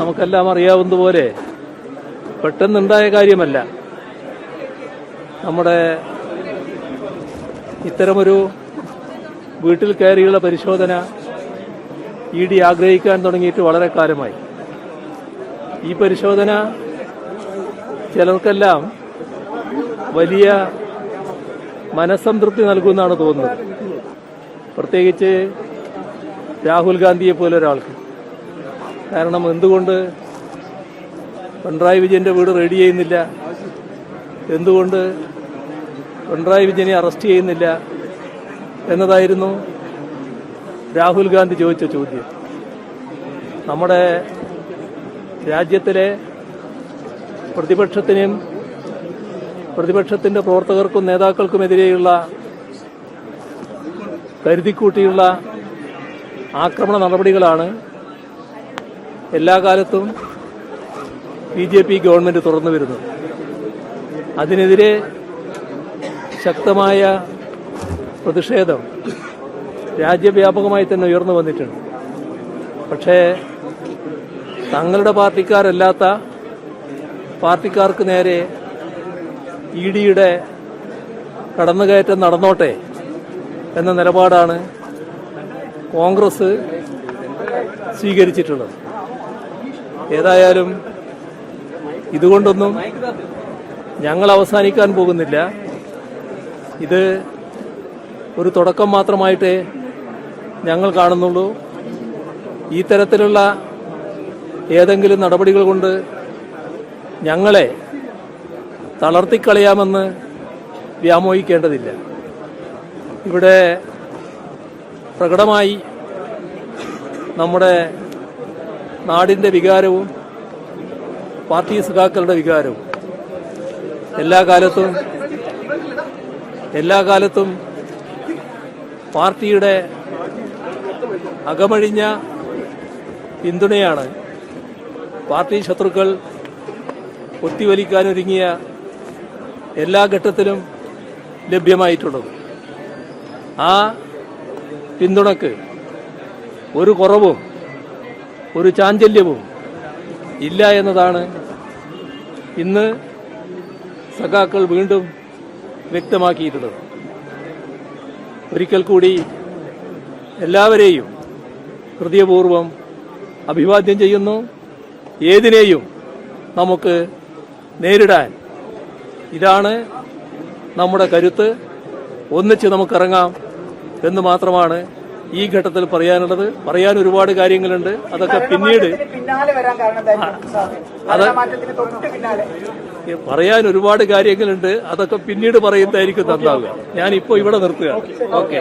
നമുക്കെല്ലാം അറിയാവുന്നതുപോലെ പെട്ടെന്നുണ്ടായ കാര്യമല്ല. നമ്മുടെ ഇത്തരമൊരു വീട്ടിൽ കയറിയുള്ള പരിശോധന ED ആഗ്രഹിക്കാൻ തുടങ്ങിയിട്ട് വളരെ കാലമായി. ഈ പരിശോധന ചിലർക്കെല്ലാം വലിയ മനസ്സംതൃപ്തി നൽകുമെന്നാണ് തോന്നുന്നത്. പ്രത്യേകിച്ച് രാഹുൽ ഗാന്ധിയെ പോലെ ഒരാൾക്ക്. കാരണം എന്തുകൊണ്ട് പിണറായി വിജയന്റെ വീട് റെഡി ചെയ്യുന്നില്ല, എന്തുകൊണ്ട് പിണറായി വിജയനെ അറസ്റ്റ് ചെയ്യുന്നില്ല എന്നതായിരുന്നു രാഹുൽ ഗാന്ധി ചോദിച്ച ചോദ്യം. നമ്മുടെ രാജ്യത്തിലെ പ്രതിപക്ഷത്തിനും പ്രതിപക്ഷത്തിന്റെ പ്രവർത്തകർക്കും നേതാക്കൾക്കുമെതിരെയുള്ള കരുതിക്കൂട്ടിയുള്ള ആക്രമണ നടപടികളാണ് എല്ലാ കാലത്തും BJP ഗവൺമെന്റ് തുറന്നു വരുന്നത്. അതിനെതിരെ ശക്തമായ പ്രതിഷേധം രാജ്യവ്യാപകമായി തന്നെ ഉയർന്നു വന്നിട്ടുണ്ട്. പക്ഷേ തങ്ങളുടെ പാർട്ടിക്കാരല്ലാത്ത പാർട്ടിക്കാർക്ക് നേരെ EDയുടെ കടന്നുകയറ്റം നടന്നോട്ടെ എന്ന നിലപാടാണ് കോൺഗ്രസ് സ്വീകരിച്ചിട്ടുള്ളത്. ഏതായാലും ഇതുകൊണ്ടൊന്നും ഞങ്ങൾ അവസാനിക്കാൻ പോകുന്നില്ല. ഇത് ഒരു തുടക്കം മാത്രമായിട്ടേ ഞങ്ങൾ കാണുന്നുള്ളൂ. ഈ തരത്തിലുള്ള ഏതെങ്കിലും നടപടികൾ കൊണ്ട് ഞങ്ങളെ തളർത്തിക്കളയാമെന്ന് വ്യാമോഹിക്കേണ്ടതില്ല. ഇവിടെ പ്രകടമായി നമ്മുടെ നാടിന്റെ വികാരവും പാർട്ടി സഖാക്കളുടെ വികാരവും എല്ലാ കാലത്തും പാർട്ടിയുടെ അകമഴിഞ്ഞ പിന്തുണയാണ് പാർട്ടി ശത്രുക്കൾ ഒത്തിവലിക്കാനൊരുങ്ങിയ എല്ലാ ഘട്ടത്തിലും ലഭ്യമായിട്ടുള്ളത്. ആ പിന്തുണക്ക് ഒരു കുറവും ഒരു ചാഞ്ചല്യവും ഇല്ല എന്നതാണ് ഇന്ന് സഖാക്കൾ വീണ്ടും വ്യക്തമാക്കിയിട്ടുള്ളത്. ഒരിക്കൽ കൂടി എല്ലാവരെയും ഹൃദയപൂർവ്വം അഭിവാദ്യം ചെയ്യുന്നു. ഏതിനെയും നമുക്ക് നേരിടാൻ ഇതാണ് നമ്മുടെ കരുത്ത്. ഒന്നിച്ച് നമുക്കിറങ്ങാം എന്ന് മാത്രമാണ് ഈ ഘട്ടത്തിൽ പറയാനുള്ളത്. പറയാൻ ഒരുപാട് കാര്യങ്ങളുണ്ട്. അതൊക്കെ പിന്നീട് പറയാൻ ഒരുപാട് കാര്യങ്ങളുണ്ട്. അതൊക്കെ പിന്നീട് പറയുന്നതായിരിക്കും നന്നാവുക. ഞാനിപ്പോ ഇവിടെ നിർത്തുക. ഓക്കെ.